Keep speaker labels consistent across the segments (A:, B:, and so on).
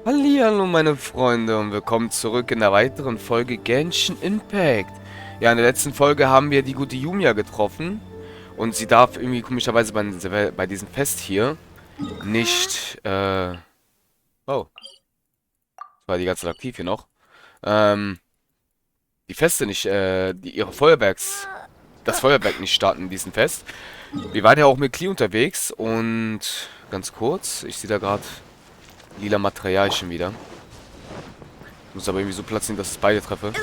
A: Hallihallo meine Freunde und willkommen zurück in der weiteren Folge Genshin Impact. Ja, in der letzten Folge haben wir die gute Yoimiya getroffen und sie darf irgendwie komischerweise bei diesem Fest hier nicht, oh, das war die ganze Zeit aktiv hier noch, die Feste nicht, das Feuerwerk nicht starten in diesem Fest. Wir waren ja auch mit Klee unterwegs und ganz kurz, ich sehe da gerade lila Materialchen wieder. Muss aber irgendwie so platzieren, dass ich beide treffe.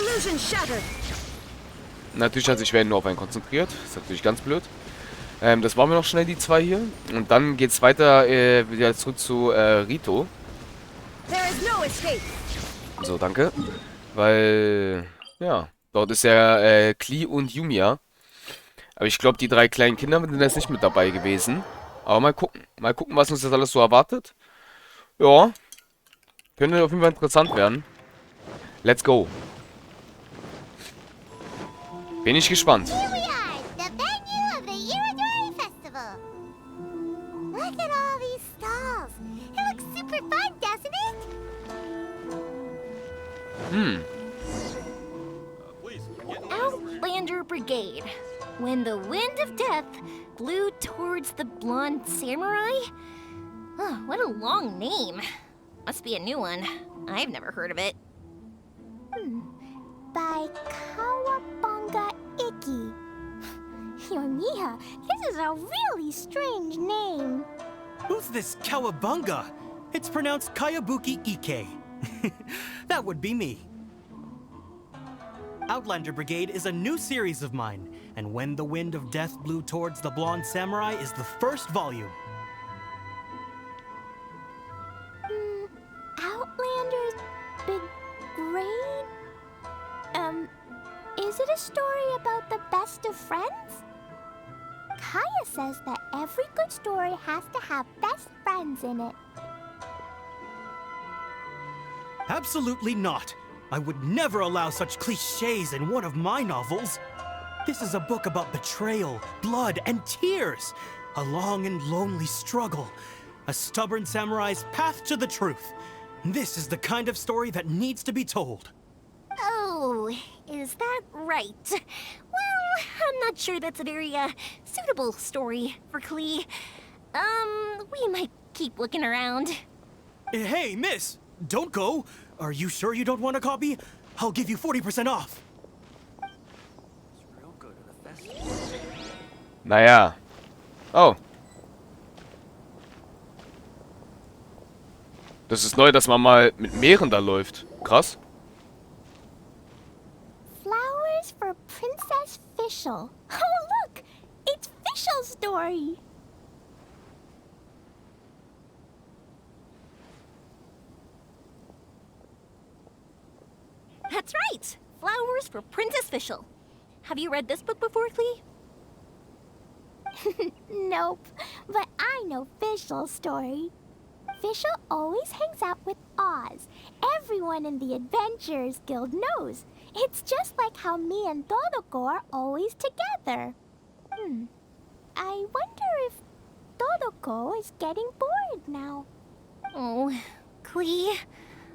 A: Natürlich hat sich werden nur auf einen konzentriert. Ist natürlich ganz blöd. Das waren wir noch schnell, die zwei hier. Und dann geht's weiter wieder zurück zu Rito. So, danke. Weil, ja, dort ist ja Klee und Yoimiya. Aber ich glaube, die drei kleinen Kinder sind jetzt nicht mit dabei gewesen. Aber mal gucken. Mal gucken, was uns das alles so erwartet. Ja, könnte auf jeden Fall interessant werden. Let's go. Bin ich gespannt.
B: Here we are, the venue of the Iridori Festival. Look at all these stalls. It looks super fun, doesn't it?
C: Outlander Brigade. When the wind of death blew towards the blonde samurai? Oh, what a long name. Must be a new one. I've never heard of it.
B: By Kawabunga Iki. Yoimiya, this is a really strange name.
D: Who's this Kawabunga? It's pronounced Kayabuki Ike. That would be me. Outlander Brigade is a new series of mine, and When the Wind of Death Blew Towards the Blonde Samurai is the first volume.
B: Outlander's Big Grade? Is it a story about the best of friends? Kaya says that every good story has to have best friends in it.
D: Absolutely not. I would never allow such cliches in one of my novels. This is a book about betrayal, blood, and tears. A long and lonely struggle. A stubborn samurai's path to the truth. This is the kind of story that needs to be told.
C: Oh, is that right? Well, I'm not sure that's a very, suitable story for Klee. We might keep looking around.
D: Hey, miss! Don't go! Are you sure you don't want a copy? I'll give you 40% off.
A: Naja. Oh. Das ist neu, dass man mal mit Meeren da läuft. Krass.
B: Flowers for Princess Fischl. Oh, look! It's Fischl's story.
C: That's right! Flowers for Princess Fischl. Have you read this book before, Klee?
B: Nope, but I know Fischl's story. Fischl always hangs out with Oz. Everyone in the Adventurers Guild knows. It's just like how me and Todoko are always together. I wonder if Todoko is getting bored now.
C: Oh, Klee,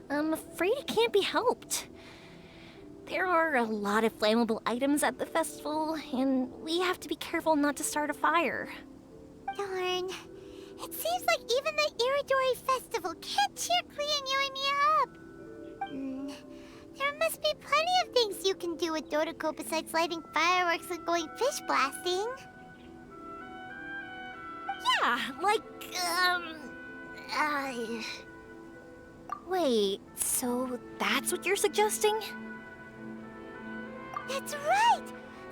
C: I'm afraid it can't be helped. There are a lot of flammable items at the festival, and we have to be careful not to start a fire.
B: Darn. It seems like even the Iridori Festival can't cheer Klee and Yoimiya up. There must be plenty of things you can do with Todoko besides lighting fireworks and going fish blasting.
C: Yeah, like, Wait, so that's what you're suggesting?
B: That's right!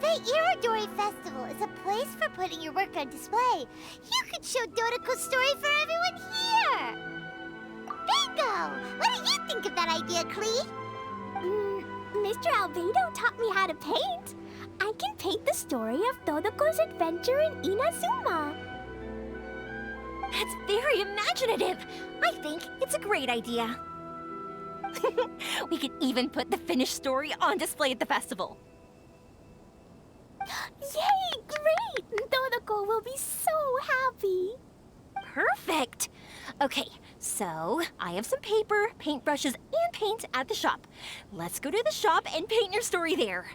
B: The Iridori Festival is a place for putting your work on display. You could show Dodoko's story for everyone here! Bingo! What do you think of that idea, Klee? Mr. Albedo taught me how to paint. I can paint the story of Dodoko's adventure in Inazuma.
C: That's very imaginative. I think it's a great idea. We could even put the finished story on display at the festival.
B: Yay! Great! Dodoko will be so happy.
C: Perfect. Okay, So, I have some paper, paintbrushes, and paint at the shop. Let's go to the shop and paint your story there.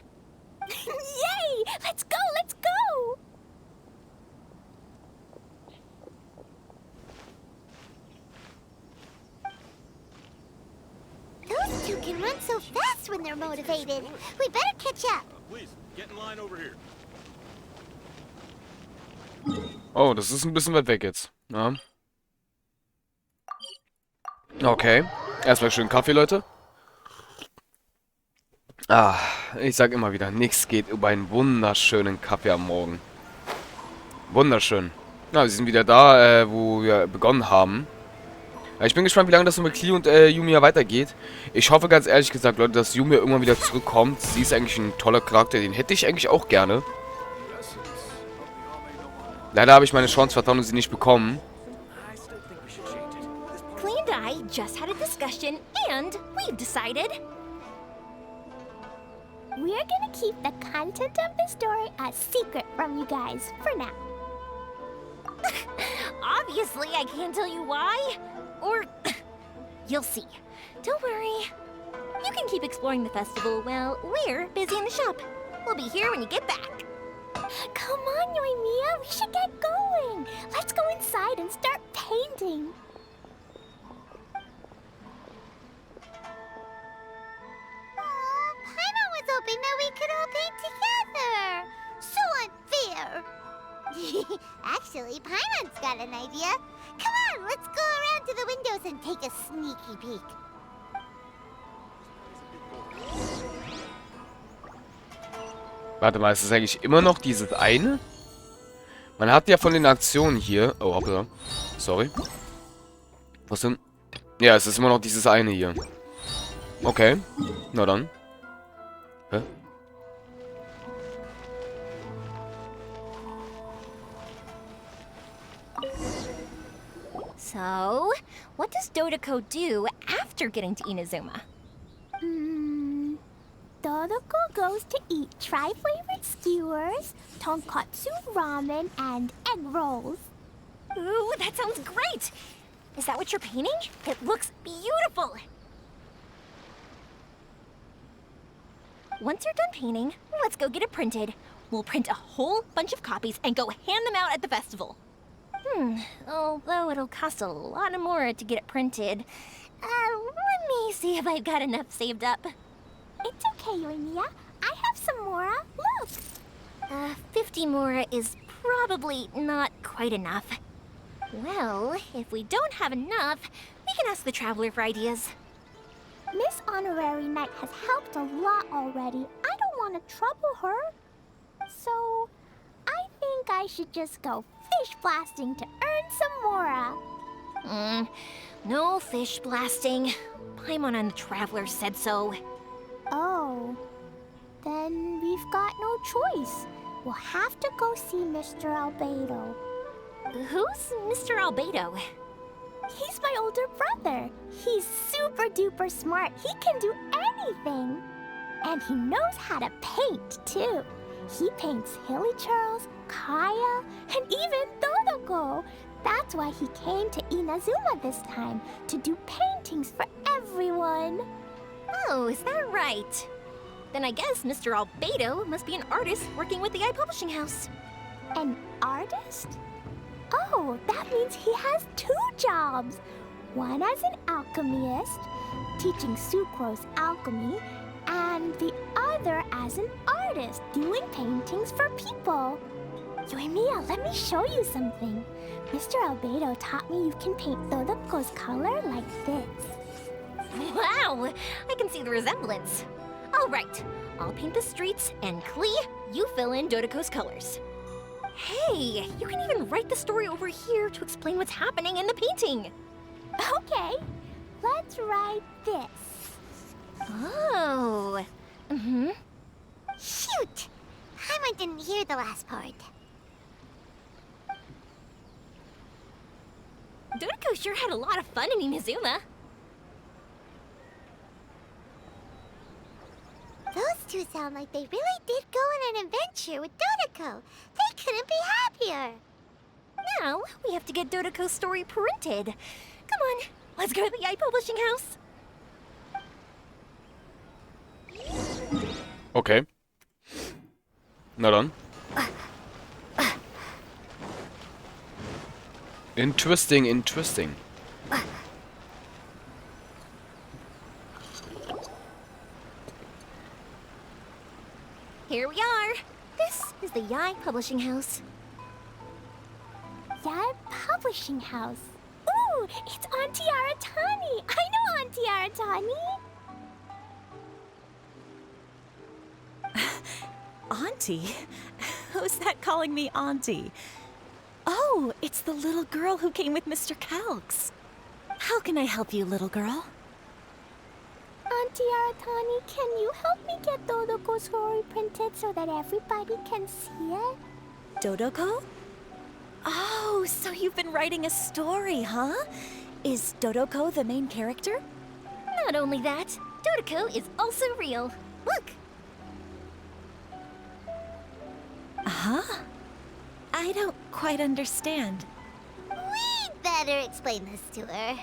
B: Yay! Let's go, let's go! Those two can run so fast when they're motivated. We better catch up.
E: Please, get in line over here.
A: Oh, das ist ein bisschen weit weg jetzt. Ja. Okay. Erstmal schön Kaffee, Leute. Ah, ich sag immer wieder, nichts geht über einen wunderschönen Kaffee am Morgen. Wunderschön. Ja, sie sind wieder da, wo wir begonnen haben. Ja, ich bin gespannt, wie lange das so mit Klee und Yoimiya weitergeht. Ich hoffe ganz ehrlich gesagt, Leute, dass Yoimiya irgendwann wieder zurückkommt. Sie ist eigentlich ein toller Charakter, den hätte ich eigentlich auch gerne. Leider habe ich meine Chance vertan und sie nicht bekommen.
C: Klee and I just had a discussion, and we've decided...
B: We're gonna keep the content of the story a secret from you guys for now.
C: Obviously, I can't tell you why. Or... you'll see. Don't worry. You can keep exploring the festival while we're busy in the shop. We'll be here when you get back.
B: Come on, Yoimiya, we should get going. Let's go inside and start painting. Paimon was hoping that we could all paint together. So unfair. Actually, Paimon's got an idea. Come on, let's go around to the windows and take a sneaky peek.
A: Warte mal, ist es eigentlich immer noch dieses eine? Man hat ja von den Aktionen hier... Oh, hoppla. Sorry. Was denn? Ja, es ist immer noch dieses eine hier. Okay. Na dann. Hä?
C: So, what does Dodoko do after getting to Inazuma?
B: Dodoko goes to eat tri-flavored skewers, tonkatsu ramen, and egg rolls.
C: Ooh, that sounds great! Is that what you're painting? It looks beautiful! Once you're done painting, let's go get it printed. We'll print a whole bunch of copies and go hand them out at the festival. Although it'll cost a lot more to get it printed. Let me see if I've got enough saved up.
B: It's okay, Yoimiya. I have some Mora. Look!
C: 50 Mora is probably not quite enough. Well, if we don't have enough, we can ask the Traveler for ideas.
B: Miss Honorary Knight has helped a lot already. I don't want to trouble her. So, I think I should just go fish blasting to earn some Mora.
C: No fish blasting. Paimon and the Traveler said so.
B: Oh, then we've got no choice. We'll have to go see Mr. Albedo.
C: Who's Mr. Albedo?
B: He's my older brother. He's super duper smart. He can do anything. And he knows how to paint, too. He paints Hilly Charles, Kaya, and even Dodoko. That's why he came to Inazuma this time, to do paintings for everyone.
C: Oh, is that right? Then I guess Mr. Albedo must be an artist working with the Eye Publishing House.
B: An artist? Oh, that means he has 2 jobs. One as an alchemist, teaching Sucrose alchemy, and the other as an artist, doing paintings for people. Yoimiya, let me show you something. Mr. Albedo taught me you can paint Dodoko's color like this.
C: Wow, I can see the resemblance. All right, I'll paint the streets, and Klee, you fill in Dodoko's colors. Hey, you can even write the story over here to explain what's happening in the painting.
B: Okay, let's write this.
C: Oh.
B: Shoot! Paimon didn't hear the last part.
C: Dodoko sure had a lot of fun in Inazuma.
B: Those two sound like they really did go on an adventure with Dodoko. They couldn't be happier.
C: Now, we have to get Dodoko's story printed. Come on, Let's go to the Yai Publishing House.
A: Okay. Na dann. Interesting, interesting.
C: Here we are. This is the Yai Publishing House.
B: Your publishing house. Ooh, it's Auntie Aratani. I know Auntie Aratani.
F: Auntie? Who's that calling me Auntie? Oh, it's the little girl who came with Mr. Calx. How can I help you, little girl?
B: Auntie Aratani, can you help me get Dodoko's story printed so that everybody can see it?
F: Dodoko? Oh, so you've been writing a story, huh? Is Dodoko the main character?
C: Not only that, Dodoko is also real. Look!
F: Huh? I don't quite understand.
B: We'd better explain this to her.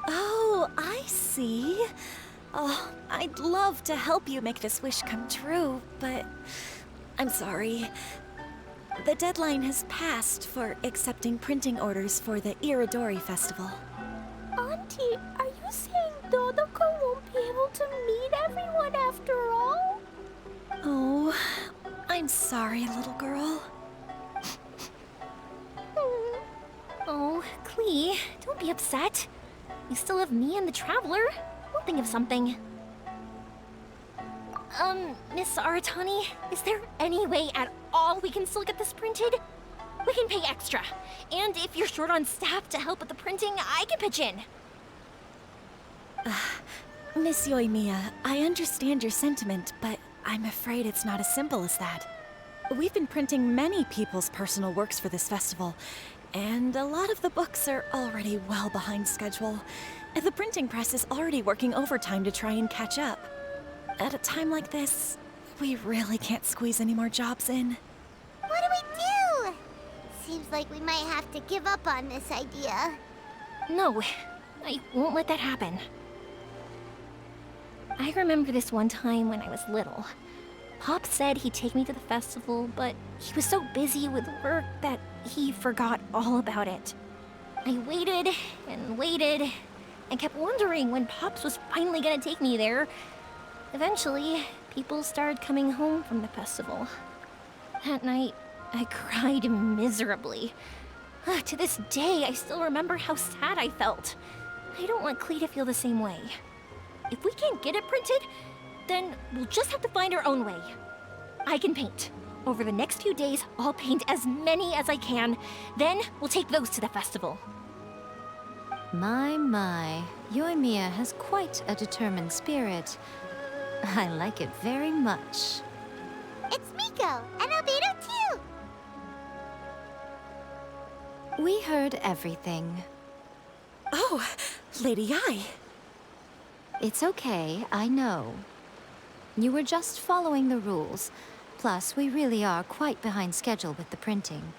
F: Oh, I see. Oh, I'd love to help you make this wish come true, but I'm sorry. The deadline has passed for accepting printing orders for the Iridori Festival.
B: Auntie, are you saying Dodoko won't be able to meet everyone after all?
F: Oh, I'm sorry, little girl.
C: Oh, Klee, don't be upset. You still have me and the Traveler. We'll think of something. Miss Aratani, is there any way at all we can still get this printed? We can pay extra. And if you're short on staff to help with the printing, I can pitch in.
F: Miss Yoimiya, I understand your sentiment, but I'm afraid it's not as simple as that. We've been printing many people's personal works for this festival, and a lot of the books are already well behind schedule. The printing press is already working overtime to try and catch up. At a time like this, we really can't squeeze any more jobs in.
B: What do we do? Seems like we might have to give up on this idea.
C: No, I won't let that happen. I remember this one time when I was little. Pop said he'd take me to the festival, but he was so busy with work that he forgot all about it. I waited and kept wondering when Pops was finally gonna take me there. Eventually, people started coming home from the festival. That night, I cried miserably. To this day, I still remember how sad I felt. I don't want Klee to feel the same way. If we can't get it printed, then we'll just have to find our own way. I can paint. Over the next few days, I'll paint as many as I can. Then we'll take those to the festival.
G: My, Yoimiya has quite a determined spirit. I like it very much.
B: It's Miko and Albedo too.
G: We heard everything.
F: Oh, Lady Yai.
G: It's okay, I know. You were just following the rules. Plus, we really are quite behind schedule with the printing.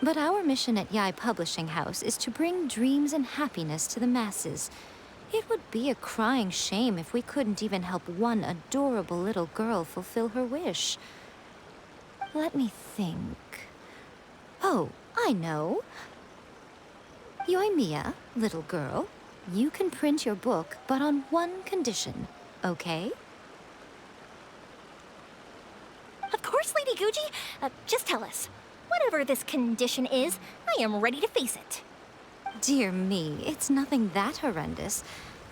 G: But our mission at Yai Publishing House is to bring dreams and happiness to the masses. It would be a crying shame if we couldn't even help one adorable little girl fulfill her wish. Let me think. Oh, I know. Yoimiya, little girl, you can print your book, but on one condition, okay?
C: Of course, Lady Guji. Just tell us. Whatever this condition is, I am ready to face it.
G: Dear me, it's nothing that horrendous.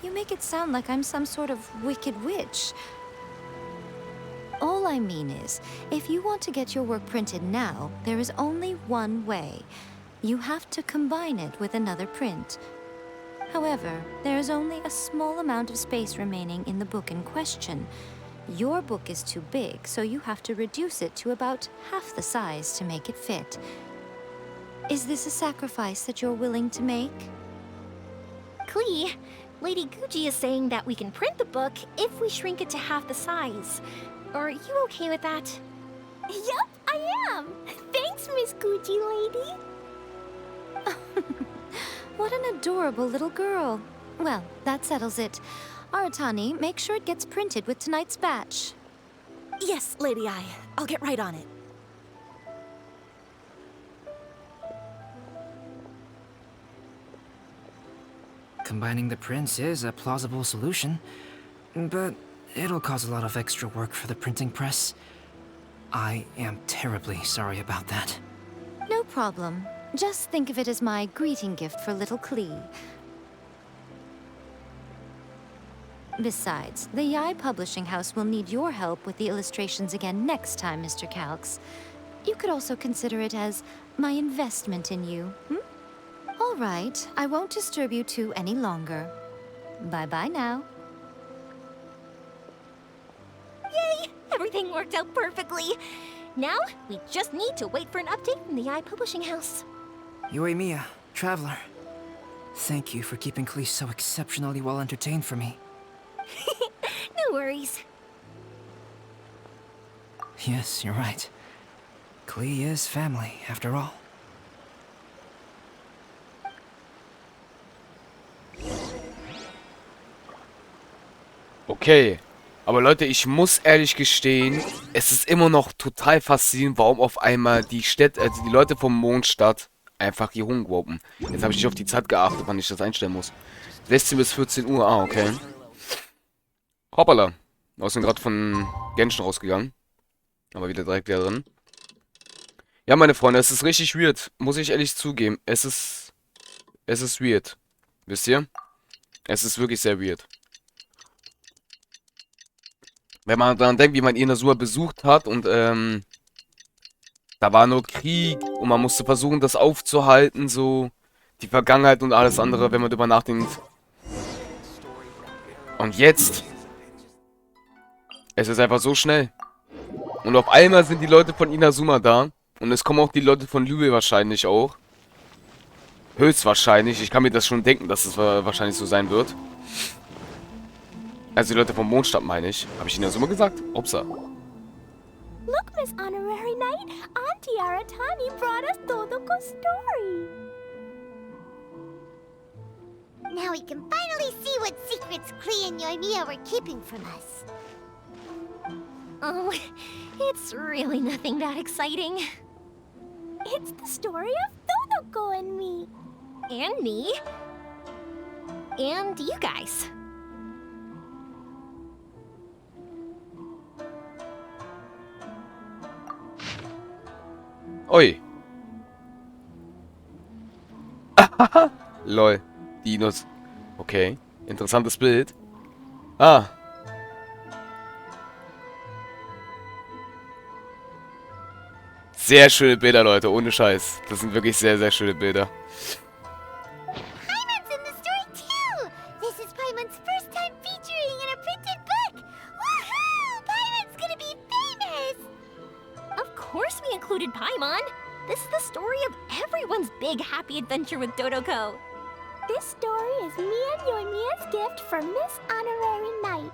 G: You make it sound like I'm some sort of wicked witch. All I mean is, if you want to get your work printed now, there is only one way. You have to combine it with another print. However, there is only a small amount of space remaining in the book in question. Your book is too big, so you have to reduce it to about half the size to make it fit. Is this a sacrifice that you're willing to make?
C: Klee, Lady Guji is saying that we can print the book if we shrink it to half the size. Are you okay with that?
B: Yup, I am. Thanks, Miss Gucci Lady.
G: What an adorable little girl. Well, that settles it. Aratani, make sure it gets printed with tonight's batch.
F: Yes, Lady I. I'll get right on it.
H: Combining the prints is a plausible solution, but it'll cause a lot of extra work for the printing press. I am terribly sorry about that.
G: No problem. Just think of it as my greeting gift for little Klee. Besides, the Yai Publishing House will need your help with the illustrations again next time, Mr. Calx. You could also consider it as my investment in you, All right, I won't disturb you two any longer. Bye-bye now.
C: Yay! Everything worked out perfectly. Now, we just need to wait for an update from the Eye Publishing House.
H: Yoimiya, Traveler. Thank you for keeping Klee so exceptionally well entertained for me.
C: No worries.
H: Yes, you're right. Klee is family, after all.
A: Okay. Aber Leute, ich muss ehrlich gestehen, es ist immer noch total faszinierend, warum auf einmal die Städte, also die Leute vom Mondstadt einfach hier rumgwopen. Jetzt habe ich nicht auf die Zeit geachtet, wann ich das einstellen muss. 16 bis 14 Uhr, okay. Hoppala. Wir sind gerade von Genshin rausgegangen. Aber direkt wieder drin. Ja, meine Freunde, es ist richtig weird. Muss ich ehrlich zugeben. Es ist weird. Wisst ihr? Es ist wirklich sehr weird. Wenn man daran denkt, wie man Inazuma besucht hat und, da war nur Krieg und man musste versuchen, das aufzuhalten, so die Vergangenheit und alles andere, wenn man darüber nachdenkt. Und jetzt, es ist einfach so schnell. Und auf einmal sind die Leute von Inazuma da und es kommen auch die Leute von Lübe wahrscheinlich auch. Höchstwahrscheinlich, ich kann mir das schon denken, dass es wahrscheinlich so sein wird. Also die Leute vom Mondstadt meine ich. Habe ich Inazuma gesagt? Upsa.
B: Look, Miss Honorary Knight, Auntie Aratani brought us Dodoko's story. Now we can finally see what secrets Klee and Yoimiya were keeping from us.
C: Oh, it's really nothing that exciting.
B: It's the story of Dodoko and me.
C: And me. And you guys.
A: Ui. Lol. Dinos. Okay. Interessantes Bild. Ah. Sehr schöne Bilder, Leute. Ohne Scheiß. Das sind wirklich sehr, sehr schöne Bilder.
B: Paimon's in the story too! This is Paimon's first time featuring in a printed book! Woohoo! Paimon's gonna be famous!
C: Of course we included Paimon. This is the story of everyone's big happy adventure with Dodoko.
B: This story is me and Yoimiya's gift for Miss Honorary Knight.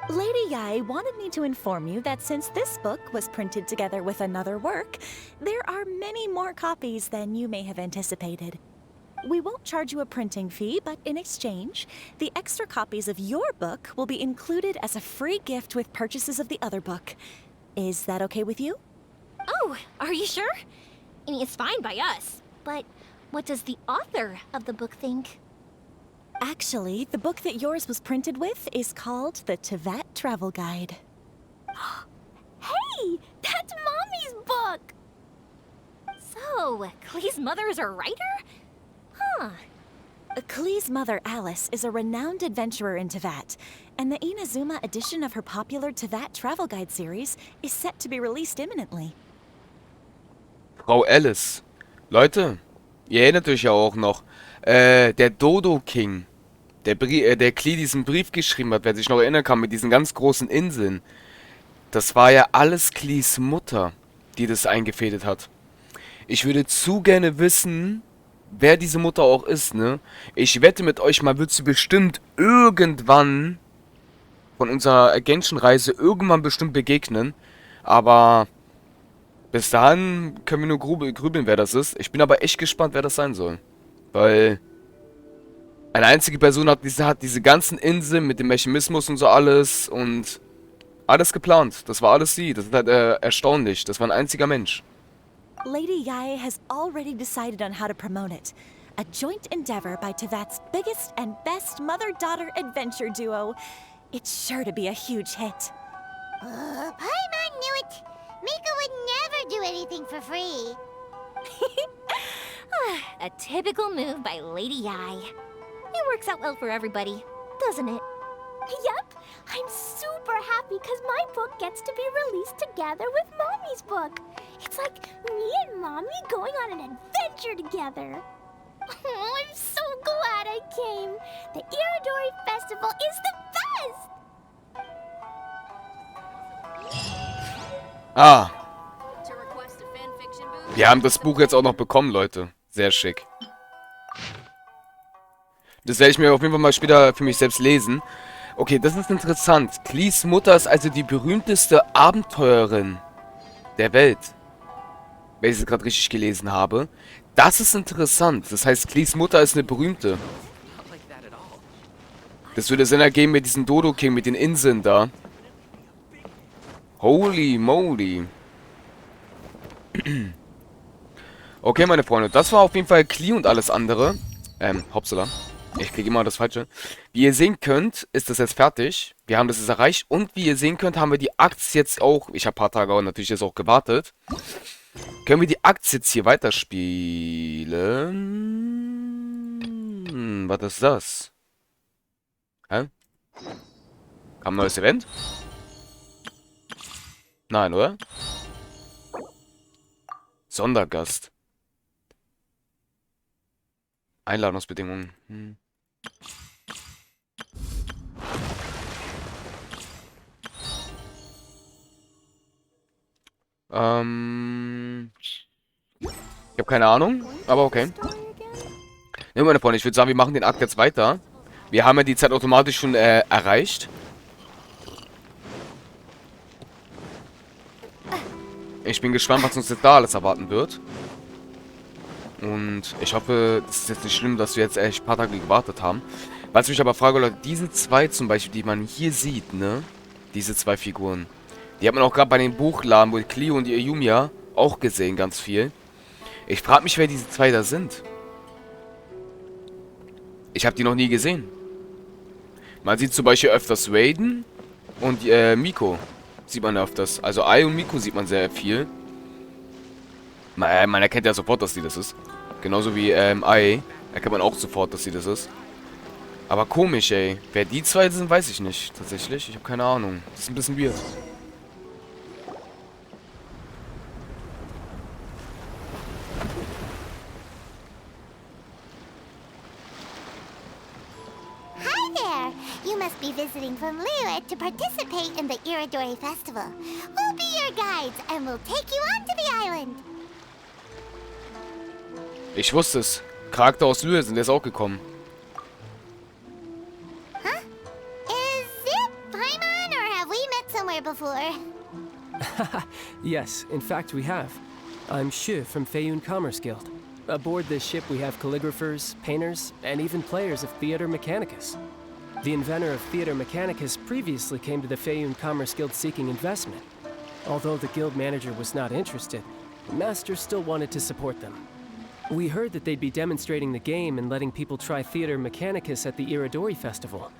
F: Lady Yai wanted me to inform you that since this book was printed together with another work, there are many more copies than you may have anticipated. We won't charge you a printing fee, but in exchange, the extra copies of your book will be included as a free gift with purchases of the other book. Is that okay with you?
C: Oh, are you sure? I mean, it's fine by us. But what does the author of the book think?
F: Actually, the book that yours was printed with is called the Teyvat Travel Guide.
B: Hey! That's Mommy's book!
C: So, Klee's mother is a writer? Huh.
F: Klee's mother, Alice, is a renowned adventurer in Teyvat, and the Inazuma edition of her popular Teyvat Travel Guide series is set to be released imminently.
A: Frau Alice. Leute, ihr erinnert euch ja auch noch. Der Dodo King. Der Klee diesen Brief geschrieben hat, wer sich noch erinnern kann, mit diesen ganz großen Inseln. Das war ja alles Klees Mutter, die das eingefädelt hat. Ich würde zu gerne wissen, wer diese Mutter auch ist, ne? Ich wette mit euch, man wird sie bestimmt irgendwann von unserer Genshin-Reise irgendwann bestimmt begegnen. Aber bis dahin können wir nur grübeln, wer das ist. Ich bin aber echt gespannt, wer das sein soll. Weil eine einzige Person hat diese ganzen Inseln mit dem Mechanismus und so alles und alles geplant. Das war alles sie. Das ist halt erstaunlich. Das war ein einziger Mensch.
F: Lady Yae has already decided on how to promote it. A joint endeavor by Tevat's biggest and best mother-daughter adventure duo. It's sure to be a huge hit.
B: Paimon knew it. Miko would never do anything for free.
C: A typical move by Lady Yae. It works out well for everybody, doesn't it?
I: Yep, I'm super happy because my book gets to be released together with Mommy's book. It's like me and Mommy going on an adventure together. Oh, I'm so glad I came. The Iridori Festival is the best!
A: Ah. Wir haben das Buch jetzt auch noch bekommen, Leute. Sehr schick. Das werde ich mir auf jeden Fall mal später für mich selbst lesen. Okay, das ist interessant. Klees Mutter ist also die berühmteste Abenteurerin der Welt. Wenn ich es gerade richtig gelesen habe. Das ist interessant. Das heißt, Klees Mutter ist eine berühmte. Das würde Sinn ergeben mit diesem Dodo King, mit den Inseln da. Holy moly. Okay, meine Freunde. Das war auf jeden Fall Klee und alles andere. Hoppsala. Ich kriege immer das Falsche. Wie ihr sehen könnt, ist das jetzt fertig. Wir haben das jetzt erreicht. Und wie ihr sehen könnt, haben wir die Akts jetzt auch... Ich habe ein paar Tage natürlich jetzt auch gewartet. Können wir die Akts jetzt hier weiterspielen? Was ist das? Hä? Kam ein neues Event? Nein, oder? Sondergast. Einladungsbedingungen. Ich habe keine Ahnung, aber okay. Ne, meine Freunde, ich würde sagen, wir machen den Akt jetzt weiter. Wir haben ja die Zeit automatisch schon erreicht. Ich bin gespannt, was uns jetzt da alles erwarten wird. Und ich hoffe, das ist jetzt nicht schlimm, dass wir jetzt echt ein paar Tage gewartet haben. Was ich mich aber frage, Leute, diese zwei zum Beispiel, die man hier sieht, ne? Diese zwei Figuren. Die hat man auch gerade bei den Buchladen, wo Klee und die Yoimiya auch gesehen, ganz viel. Ich frage mich, wer diese zwei da sind. Ich habe die noch nie gesehen. Man sieht zum Beispiel öfters Raiden und Miko. Sieht man öfters. Also Ai und Miko sieht man sehr viel. Man erkennt ja sofort, dass sie das ist. Genauso wie Ai. Erkennt man auch sofort, dass sie das ist. Aber komisch, ey. Wer die zwei sind, weiß ich nicht. Tatsächlich. Ich habe keine Ahnung. Das ist ein bisschen weird.
B: Hi there! You must be visiting from Liyue to participate in the Iridori Festival. We'll be your guides and we'll take you onto the island.
A: Ich wusste es. Charakter aus Liyue sind jetzt auch gekommen.
B: Huh? Is it Paimon or have we met somewhere before?
J: Yes, in fact we have. I'm Shi from Feiyun Commerce Guild. Aboard this ship we have calligraphers, painters, and even players of Theater Mechanicus. The inventor of Theater Mechanicus previously came to the Feiyun Commerce Guild seeking investment. Although the guild manager was not interested, the master still wanted to support them. We heard that they'd be demonstrating the game and letting people try Theater Mechanicus at the Iridori Festival.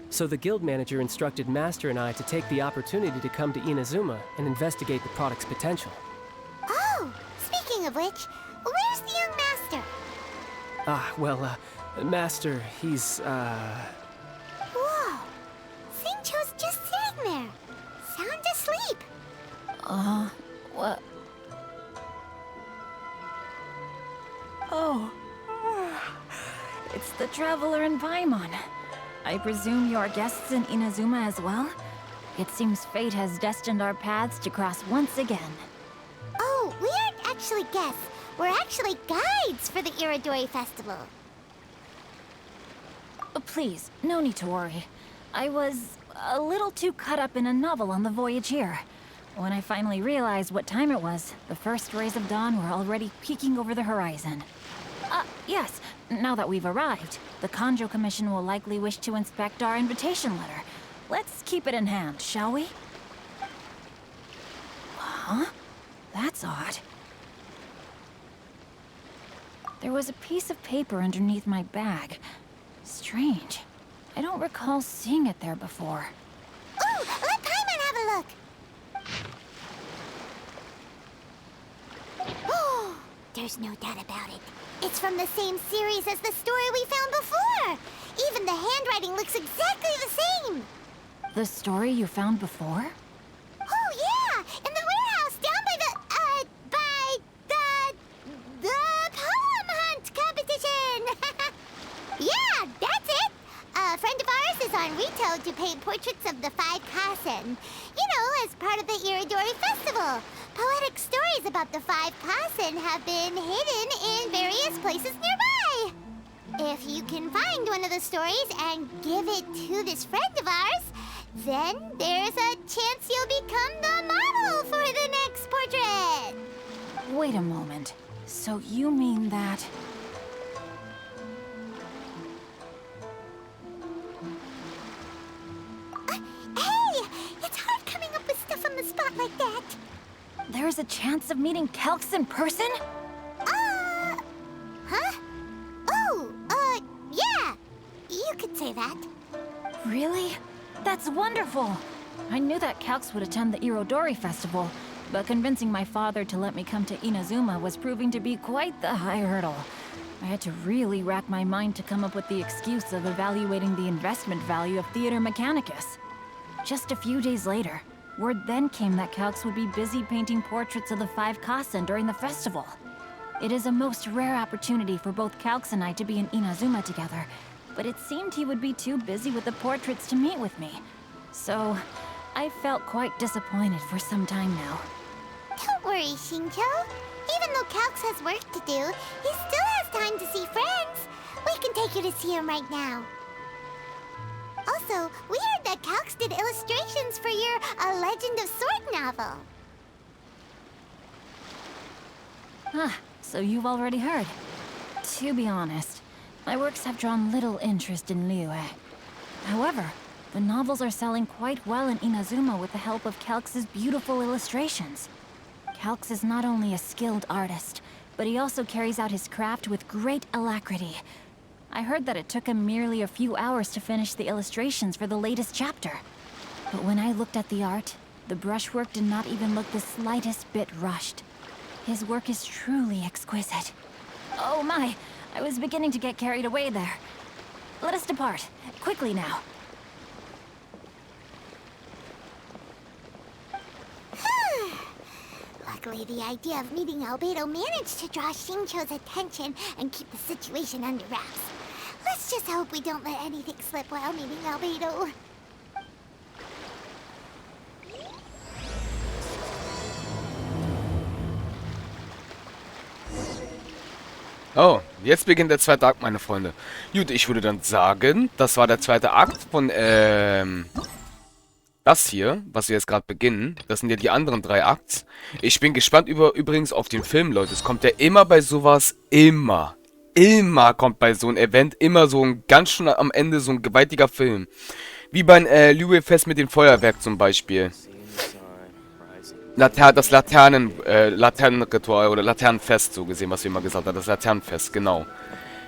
J: So the guild manager instructed Master and I to take the opportunity to come to Inazuma and investigate the product's potential.
B: Oh, speaking of which, where's the young master?
J: Master, he's,
B: Whoa! Xingqiu's just sitting there, sound asleep.
F: What? Oh. It's the Traveler and Paimon. I presume you're guests in Inazuma as well? It seems fate has destined our paths to cross once again.
B: Oh, we aren't actually guests. We're actually guides for the Iridori Festival.
F: Please, no need to worry. I was a little too caught up in a novel on the voyage here.
K: When I finally realized what time it was, the first rays of dawn were already peeking over the horizon. Yes, now that we've arrived, the Kanjo Commission will likely wish to inspect our invitation letter. Let's keep it in hand, shall we? Huh? That's odd. There was a piece of paper underneath my bag. Strange. I don't recall seeing it there before.
B: Ooh, let Paimon have a look. Oh, there's no doubt about it. It's from the same series as the story we found before. Even the handwriting looks exactly the same.
K: The story you found before?
B: Oh, yeah! In the warehouse down by the poem hunt competition! Yeah, that's it! A friend of ours is on Rito to paint portraits of the 5 Kasen. You know, as part of the Iridori Festival. Poetic stories about the 5 Kasen have been hidden in various places nearby. If you can find one of the stories and give it to this friend of ours, then there's a chance you'll become the model for the next portrait.
K: Wait a moment. So you mean that...
B: Hey! It's hard coming up with stuff on the spot like that.
K: There's a chance of meeting Calx in person?
B: Huh? Oh, yeah. You could say that.
K: Really? That's wonderful! I knew that Calx would attend the Irodori Festival, but convincing my father to let me come to Inazuma was proving to be quite the high hurdle. I had to really rack my mind to come up with the excuse of evaluating the investment value of Theater Mechanicus. Just a few days later, word then came that Calx would be busy painting portraits of the 5 Kasen during the festival. It is a most rare opportunity for both Calx and I to be in Inazuma together, but it seemed he would be too busy with the portraits to meet with me. So, I felt quite disappointed for some time now.
B: Don't worry, Shincho. Even though Calx has work to do, he still has time to see friends. We can take you to see him right now. Also, we heard that Calx did illustrations for your A Legend of Sword novel.
K: So you've already heard. To be honest, my works have drawn little interest in Liyue. However, the novels are selling quite well in Inazuma with the help of Calx's beautiful illustrations. Calx is not only a skilled artist, but he also carries out his craft with great alacrity. I heard that it took him merely a few hours to finish the illustrations for the latest chapter. But when I looked at the art, the brushwork did not even look the slightest bit rushed. His work is truly exquisite. Oh my, I was beginning to get carried away there. Let us depart, quickly now.
B: Luckily, the idea of meeting Albedo managed to draw Shincho's attention and keep the situation under wraps. Let's just hope we don't let anything slip while meeting Albedo.
A: Oh, jetzt beginnt der zweite Akt, meine Freunde. Gut, ich würde dann sagen, das war der zweite Akt von, das hier, was wir jetzt gerade beginnen. Das sind ja die anderen 3 Akts. Ich bin gespannt übrigens auf den Film, Leute. Es kommt ja immer bei sowas, immer kommt bei so einem Event immer so ein ganz schön am Ende so ein gewaltiger Film. Wie beim Liyue-Fest mit dem Feuerwerk zum Beispiel. Das Laternenritual oder Laternenfest, so gesehen, was wir immer gesagt haben. Das Laternenfest, genau.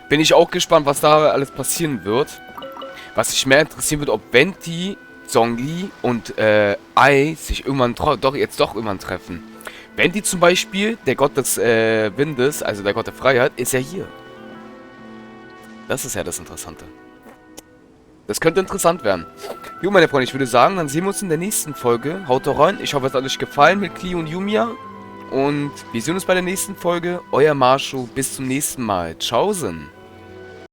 A: Bin ich auch gespannt, was da alles passieren wird. Was mich mehr interessieren wird, ob Venti, Zhongli und Ai sich irgendwann doch irgendwann treffen. Venti zum Beispiel, der Gott des Windes, also der Gott der Freiheit, ist ja hier. Das ist ja das Interessante. Das könnte interessant werden. Jo, meine Freunde, ich würde sagen, dann sehen wir uns in der nächsten Folge. Haut rein. Ich hoffe, es hat euch gefallen mit Klee und Yoimiya. Und wir sehen uns bei der nächsten Folge. Euer Marsho. Bis zum nächsten Mal. Tschaußen.